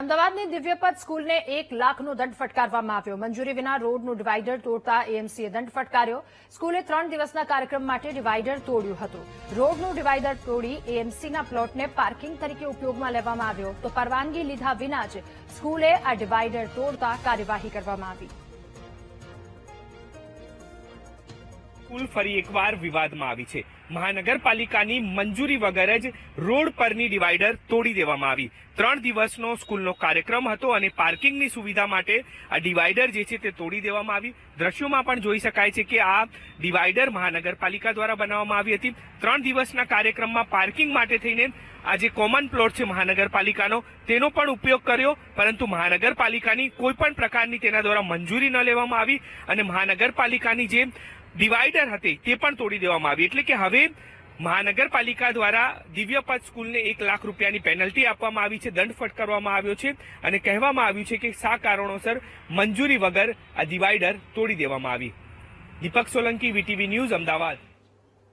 અમદાવાદની દિવ્યપથ સ્કૂલને 1 લાખનો દંડ ફટકારવામાં આવ્યો। મંજૂરી વિના રોડનું ડિવાઇડર તોડતા એએમસીએ દંડ ફટકાર્યો। સ્કૂલે 3 દિવસના કાર્યક્રમ માટે ડિવાઇડર તોડ્યું હતું। રોડનું ડિવાઇડર તોડી એએમસીના પ્લોટને પાર્કિંગ તરીકે ઉપયોગમાં લેવામાં આવ્યો તો પરવાનગી લીધા વિના જ સ્કૂલે આ ડિવાઇડર તોડતા કાર્યવાહી કરવામાં આવી। સ્કૂલ ફરી એકવાર વિવાદમાં આવી છે। મહાનગરપાલિકાની મંજૂરી વગર જ રોડ પરની ડિવાઇડર તોડી દેવામાં આવી। 3 દિવસનો સ્કૂલનો કાર્યક્રમ હતો અને પાર્કિંગની સુવિધા માટે આ ડિવાઇડર જે છે તે તોડી દેવામાં આવી। દ્રશ્યોમાં પણ જોઈ શકાય છે કે આ ડિવાઇડર મહાનગરપાલિકા દ્વારા બનાવવામાં આવી હતી। 3 દિવસના કાર્યક્રમમાં પાર્કિંગ માટે થઈને આ જે કોમન પ્લોટ છે મહાનગરપાલિકાનો તેનો પણ ઉપયોગ કર્યો, પરંતુ મહાનગરપાલિકાની કોઈ પણ પ્રકારની તેના દ્વારા મંજૂરી ન લેવામાં આવી અને મહાનગરપાલિકાની જે ડિવાઇડર હતી તે પણ તોડી દેવામાં આવી। એટલે કે હવે મહાનગરપાલિકા દ્વારા દિવ્યપથ સ્કૂલને 1 લાખ રૂપિયાની પેનલ્ટી આપવામાં આવી છે, દંડ ફટકારવામાં આવ્યો છે અને કહેવામાં આવ્યું છે કે શા કારણોસર મંજૂરી વગર આ ડિવાઇડર તોડી દેવામાં આવી। દીપક સોલંકી, વીટીવી ન્યૂઝ, અમદાવાદ।